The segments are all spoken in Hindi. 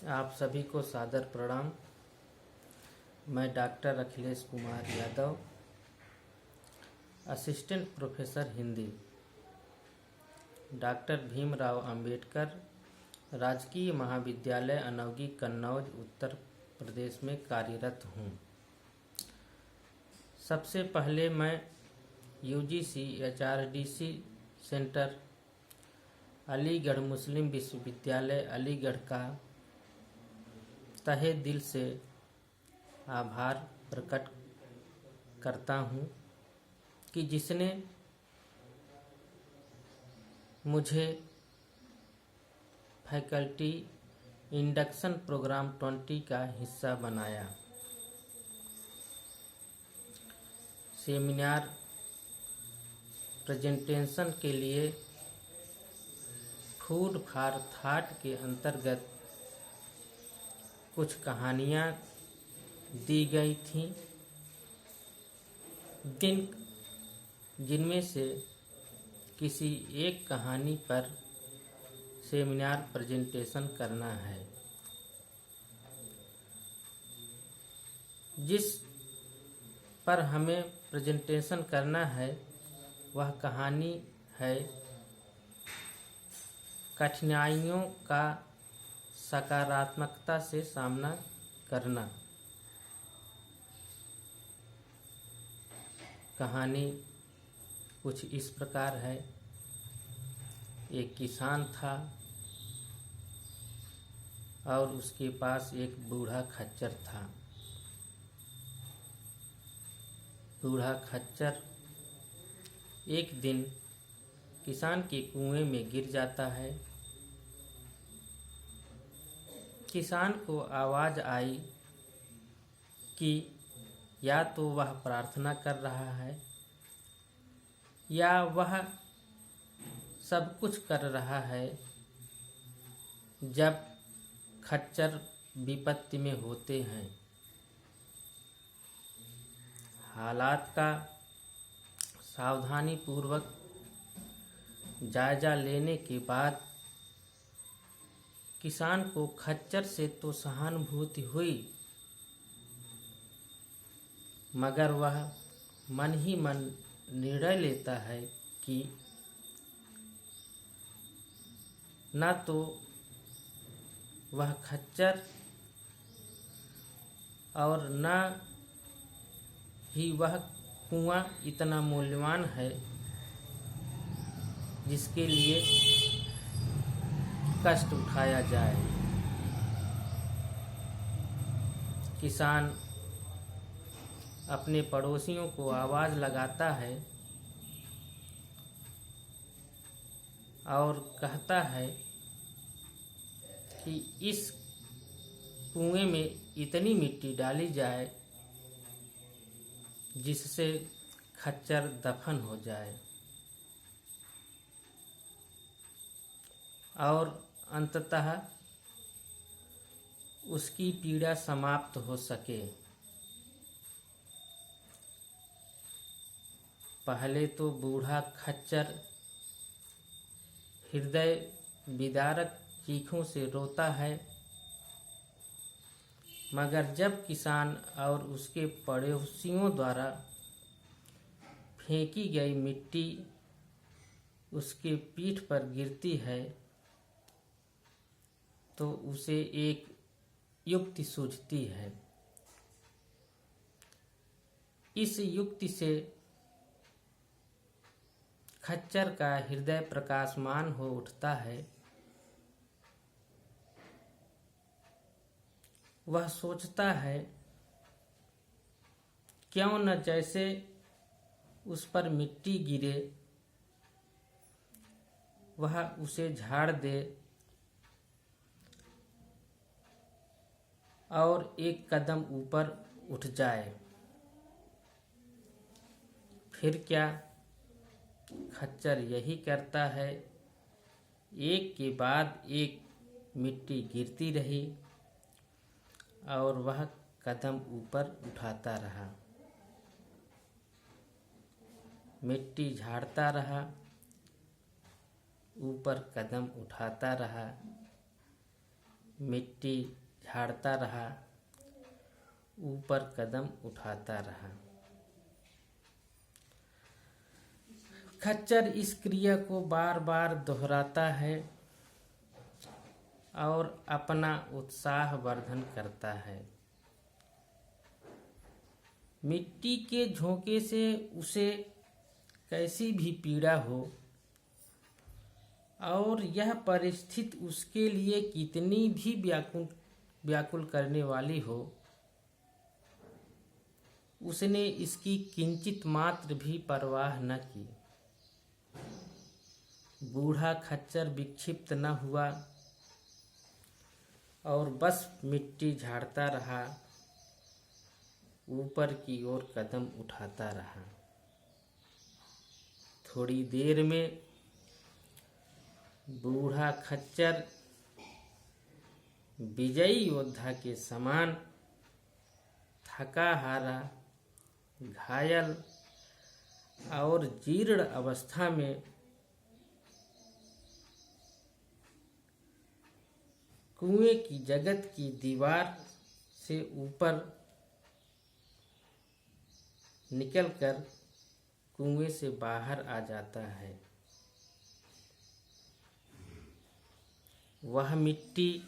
आप सभी को सादर प्रणाम। मैं doctor Akhilesh Kumar Yadav, assistant professor Hindi, doctor Bhimrao Ambedkar राजकीय महाविद्यालय अनौगी, कन्नौज, उत्तर प्रदेश में कार्यरत हूँ। सबसे पहले मैं यूजीसी एचआरडीसी सेंटर अलीगढ़ मुस्लिम विश्वविद्यालय अलीगढ़ का तहे दिल से आभार प्रकट करता हूँ कि जिसने मुझे फैकल्टी इंडक्शन प्रोग्राम 20 का हिस्सा बनाया। सेमिनार प्रेजेंटेशन के लिए फूड फॉर थॉट के अंतर्गत कुछ कहानियाँ दी गई थीं, जिनमें से किसी एक कहानी पर सेमिनार प्रेजेंटेशन करना है। जिस पर हमें प्रेजेंटेशन करना है वह कहानी है कठिनाइयों का सकारात्मकता से सामना करना। कहानी कुछ इस प्रकार है। एक किसान था और उसके पास एक बूढ़ा खच्चर था। बूढ़ा खच्चर एक दिन किसान के कुएं में गिर जाता है। किसान को आवाज़ आई कि या तो वह प्रार्थना कर रहा है या वह सब कुछ कर रहा है जब खच्चर विपत्ति में होते हैं। हालात का सावधानी पूर्वक जायजा लेने के बाद किसान को खच्चर से तो सहानुभूति हुई, मगर वह मन ही मन निर्णय लेता है कि न तो वह खच्चर और न ही वह कुआं इतना मूल्यवान है जिसके लिए कष्ट उठाया जाए। किसान अपने पड़ोसियों को आवाज़ लगाता है और कहता है कि इस कुएं में इतनी मिट्टी डाली जाए जिससे खच्चर दफन हो जाए और अंततः उसकी पीड़ा समाप्त हो सके। पहले तो बूढ़ा खच्चर हृदय विदारक चीखों से रोता है, मगर जब किसान और उसके पड़ोसियों द्वारा फेंकी गई मिट्टी उसके पीठ पर गिरती है तो उसे एक युक्ति सूझती है। इस युक्ति से खच्चर का हृदय प्रकाशमान हो उठता है। वह सोचता है क्यों न जैसे उस पर मिट्टी गिरे वह उसे झाड़ दे और एक कदम ऊपर उठ जाए। फिर क्या, खच्चर यही करता है। एक के बाद एक मिट्टी गिरती रही और वह कदम ऊपर उठाता रहा, मिट्टी झाड़ता रहा, ऊपर कदम उठाता रहा, मिट्टी झाड़ता रहा, ऊपर कदम उठाता रहा। खच्चर इस क्रिया को बार बार दोहराता है और अपना उत्साह वर्धन करता है। मिट्टी के झोंके से उसे कैसी भी पीड़ा हो और यह परिस्थिति उसके लिए कितनी भी व्याकुल करने वाली हो, उसने इसकी किंचित मात्र भी परवाह न की। बूढ़ा खच्चर विक्षिप्त न हुआ और बस मिट्टी झाड़ता रहा, ऊपर की ओर कदम उठाता रहा। थोड़ी देर में बूढ़ा खच्चर विजयी योद्धा के समान थका हारा, घायल और जीर्ण अवस्था में कुएं की जगत की दीवार से ऊपर निकलकर कुएं से बाहर आ जाता है। वह मिट्टी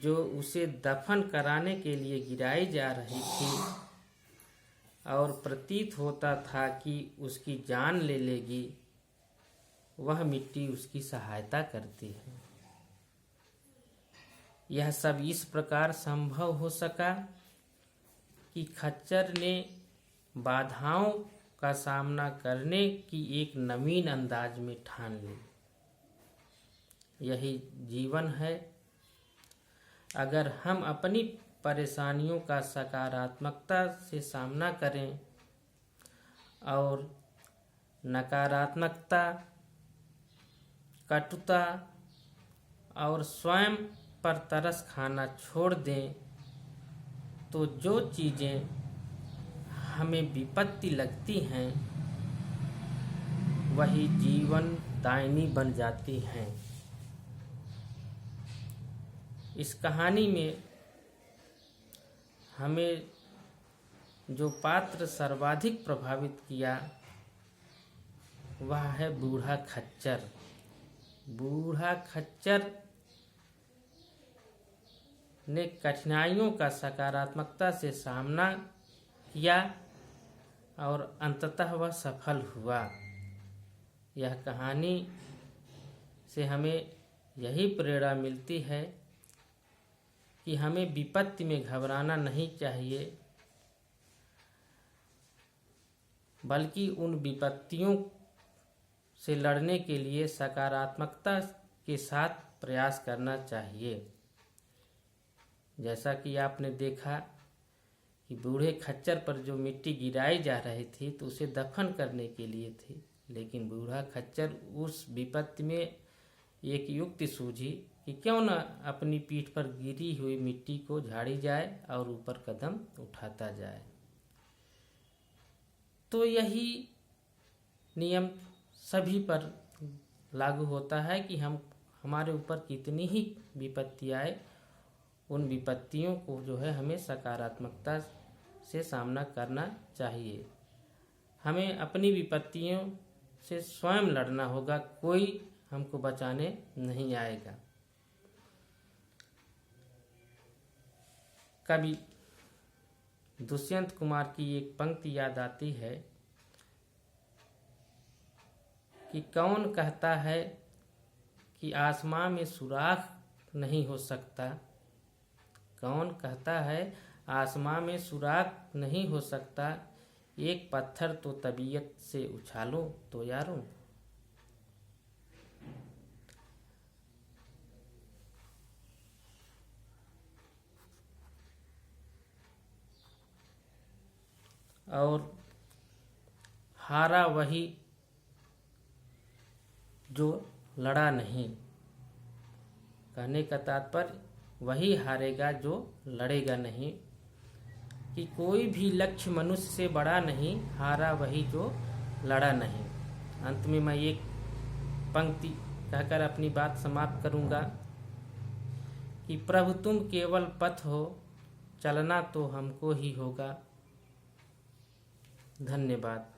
जो उसे दफन कराने के लिए गिराई जा रही थी और प्रतीत होता था कि उसकी जान ले लेगी, वह मिट्टी उसकी सहायता करती है। यह सब इस प्रकार संभव हो सका कि खच्चर ने बाधाओं का सामना करने की एक नवीन अंदाज में ठान ली। यही जीवन है। अगर हम अपनी परेशानियों का सकारात्मकता से सामना करें और नकारात्मकता, कटुता और स्वयं पर तरस खाना छोड़ दें, तो जो चीज़ें हमें विपत्ति लगती हैं वही जीवन दायिनी बन जाती हैं। इस कहानी में हमें जो पात्र सर्वाधिक प्रभावित किया वह है बूढ़ा खच्चर। बूढ़ा खच्चर ने कठिनाइयों का सकारात्मकता से सामना किया और अंततः वह सफल हुआ। यह कहानी से हमें यही प्रेरणा मिलती है कि हमें विपत्ति में घबराना नहीं चाहिए, बल्कि उन विपत्तियों से लड़ने के लिए सकारात्मकता के साथ प्रयास करना चाहिए। जैसा कि आपने देखा कि बूढ़े खच्चर पर जो मिट्टी गिराई जा रही थी तो उसे दफन करने के लिए थी, लेकिन बूढ़ा खच्चर उस विपत्ति में एक युक्ति सूझी कि क्यों न अपनी पीठ पर गिरी हुई मिट्टी को झाड़ी जाए और ऊपर कदम उठाता जाए। तो यही नियम सभी पर लागू होता है कि हमारे ऊपर कितनी ही विपत्ति आए, उन विपत्तियों को जो है हमें सकारात्मकता से सामना करना चाहिए। हमें अपनी विपत्तियों से स्वयं लड़ना होगा, कोई हमको बचाने नहीं आएगा। कवि दुष्यंत कुमार की एक पंक्ति याद आती है कि कौन कहता है कि आसमां में सुराख नहीं हो सकता। कौन कहता है आसमां में सुराख नहीं हो सकता, एक पत्थर तो तबीयत से उछालो तो यारो। और हारा वही जो लड़ा नहीं। कहने का तात्पर्य वही हारेगा जो लड़ेगा नहीं, कि कोई भी लक्ष्य मनुष्य से बड़ा नहीं, हारा वही जो लड़ा नहीं। अंत में मैं एक पंक्ति कहकर अपनी बात समाप्त करूंगा कि प्रभु तुम केवल पथ हो, चलना तो हमको ही होगा। धन्यवाद।